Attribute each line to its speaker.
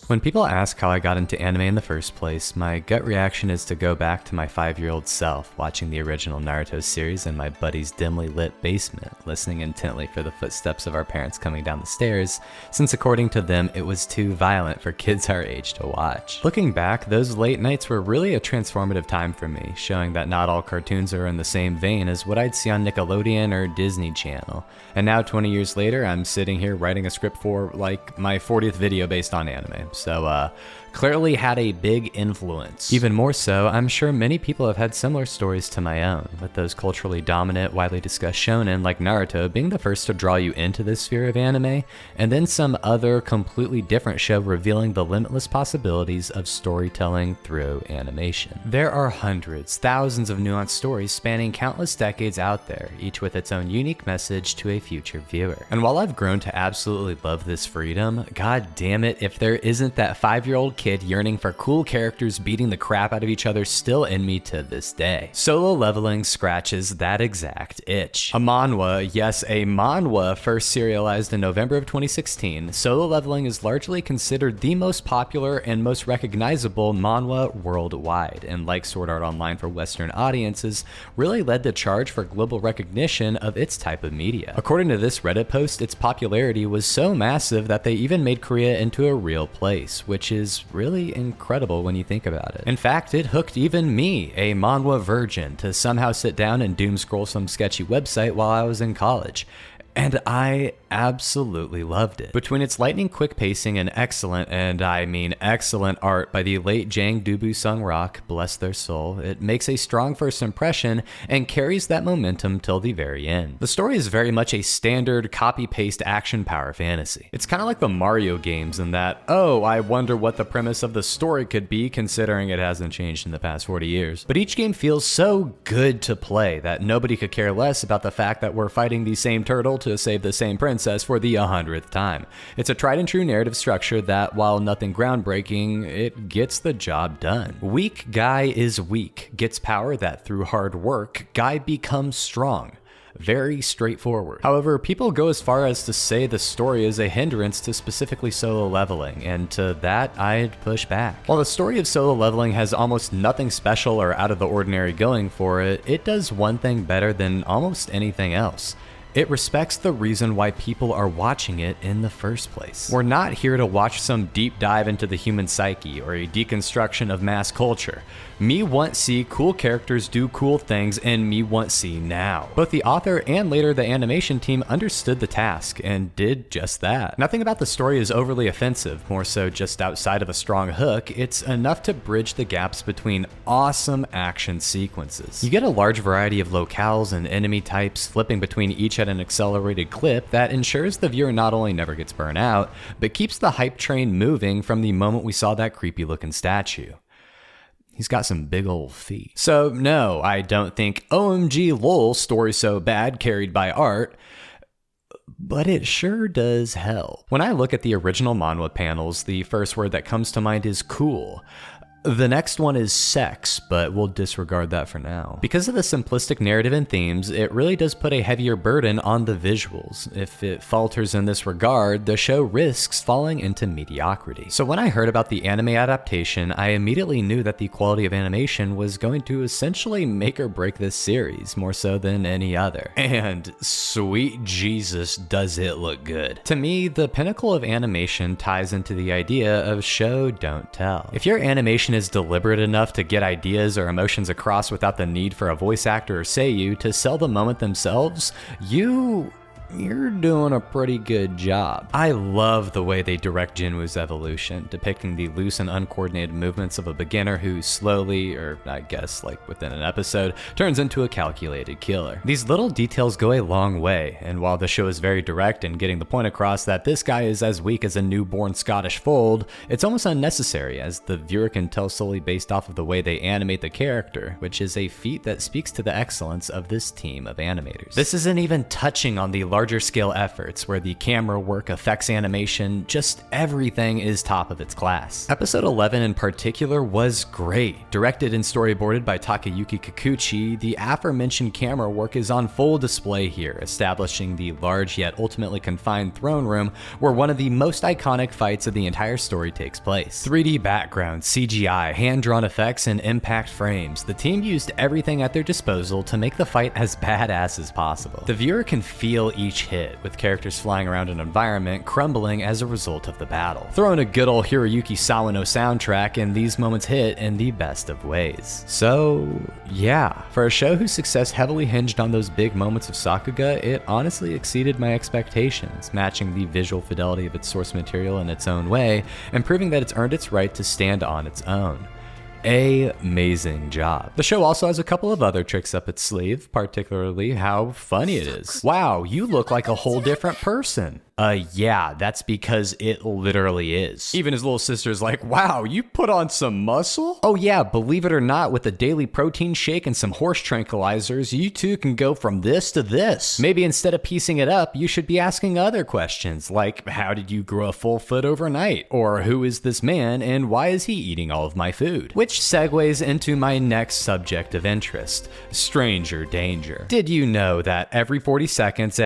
Speaker 1: When people ask how I got into anime in the first place, my gut reaction is to go back to my 5-year-old self watching the original Naruto series in my buddy's dimly lit basement, listening intently for the footsteps of our parents coming down the stairs, since according to them it was too violent for kids our age to watch. Looking back, those late nights were really a transformative time for me, showing that not all cartoons are in the same vein as what I'd see on Nickelodeon or Disney Channel. And now 20 years later, I'm sitting here writing a script for like my 40th video based on anime. So clearly had a big influence. Even more so, I'm sure many people have had similar stories to my own, with those culturally dominant, widely discussed shonen like Naruto being the first to draw you into this sphere of anime, and then some other completely different show revealing the limitless possibilities of storytelling through animation. There are hundreds, thousands of nuanced stories spanning countless decades out there, each with its own unique message to a future viewer. And while I've grown to absolutely love this freedom, god damn it if there isn't that 5-year-old kid yearning for cool characters beating the crap out of each other still in me to this day. Solo Leveling scratches that exact itch. A manhwa, yes, a manhwa, first serialized in November of 2016, Solo Leveling is largely considered the most popular and most recognizable manhwa worldwide, and like Sword Art Online for Western audiences, really led the charge for global recognition of its type of media. According to this Reddit post, its popularity was so massive that they even made Korea into a real place, which is really incredible when you think about it. In fact, it hooked even me, a manhwa virgin, to somehow sit down and doom scroll some sketchy website while I was in college. And I absolutely loved it. Between its lightning quick pacing and excellent, and I mean excellent art by the late Jang Dubu Sung Rock, bless their soul, it makes a strong first impression and carries that momentum till the very end. The story is very much a standard copy-paste action power fantasy. It's kind of like the Mario games in that, oh, I wonder what the premise of the story could be considering it hasn't changed in the past 40 years. But each game feels so good to play that nobody could care less about the fact that we're fighting the same turtle to save the same princess for the 100th time. It's a tried and true narrative structure that, while nothing groundbreaking, it gets the job done. Weak guy is weak, gets power that through hard work, guy becomes strong. Very straightforward. However, people go as far as to say the story is a hindrance to specifically Solo Leveling, and to that I'd push back. While the story of Solo Leveling has almost nothing special or out of the ordinary going for it, it does one thing better than almost anything else. It respects the reason why people are watching it in the first place. We're not here to watch some deep dive into the human psyche or a deconstruction of mass culture. Me want see cool characters do cool things, and me want see now. Both the author and later the animation team understood the task and did just that. Nothing about the story is overly offensive, more so just outside of a strong hook, it's enough to bridge the gaps between awesome action sequences. You get a large variety of locales and enemy types flipping between each at an accelerated clip that ensures the viewer not only never gets burnt out, but keeps the hype train moving from the moment we saw that creepy looking statue. He's got some big old feet. So no, I don't think OMG lol story so bad carried by art, but it sure does help. When I look at the original manhwa panels, the first word that comes to mind is cool. The next one is sex, but we'll disregard that for now. Because of the simplistic narrative and themes, it really does put a heavier burden on the visuals. If it falters in this regard, the show risks falling into mediocrity. So when I heard about the anime adaptation, I immediately knew that the quality of animation was going to essentially make or break this series, more so than any other. And sweet Jesus, does it look good. To me, the pinnacle of animation ties into the idea of show, don't tell. If your animation is deliberate enough to get ideas or emotions across without the need for a voice actor or seiyuu to sell the moment themselves, you're doing a pretty good job. I love the way they direct Jinwoo's evolution, depicting the loose and uncoordinated movements of a beginner who slowly, or I guess like within an episode, turns into a calculated killer. These little details go a long way, and while the show is very direct in getting the point across that this guy is as weak as a newborn Scottish fold, it's almost unnecessary, as the viewer can tell solely based off of the way they animate the character, which is a feat that speaks to the excellence of this team of animators. This isn't even touching on the larger scale efforts where the camera work, effects, animation, just everything is top of its class. Episode 11 in particular was great. Directed and storyboarded by Takayuki Kikuchi, the aforementioned camera work is on full display here, establishing the large yet ultimately confined throne room where one of the most iconic fights of the entire story takes place. 3D backgrounds, CGI, hand-drawn effects, and impact frames. The team used everything at their disposal to make the fight as badass as possible. The viewer can feel each hit, with characters flying around an environment crumbling as a result of the battle. Throw in a good old Hiroyuki Sawano soundtrack and these moments hit in the best of ways. So yeah, for a show whose success heavily hinged on those big moments of Sakuga, it honestly exceeded my expectations, matching the visual fidelity of its source material in its own way, and proving that it's earned its right to stand on its own. Amazing job. The show also has a couple of other tricks up its sleeve, particularly how funny it is. Wow, you look like a whole different person. Yeah, that's because it literally is. Even his little sister's like, wow, you put on some muscle? Oh yeah, believe it or not, with a daily protein shake and some horse tranquilizers, you too can go from this to this. Maybe instead of piecing it up, you should be asking other questions, like how did you grow a full foot overnight? Or who is this man and why is he eating all of my food? Which segues into my next subject of interest, stranger danger. Did you know that every 40 seconds